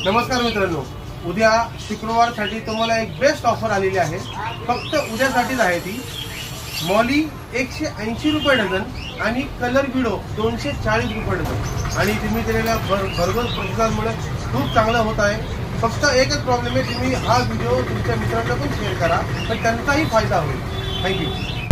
नमस्कार मित्रांनो, उद्या शुक्रवारसाठी तुम्हाला एक बेस्ट ऑफर आलेली आहे. फक्त उद्यासाठीच आहे ती. मॉली 180 रुपये डझन आणि कलर विडो 240 रुपये डझन. आणि तुम्ही केलेल्या भरघोस प्रतिसादामुळे खूप चांगलं होत आहे. फक्त एकच प्रॉब्लेम आहे, तुम्ही हा व्हिडिओ तुमच्या मित्रांना पण शेअर करा, पण त्यांचाही फायदा होईल. थँक्यू.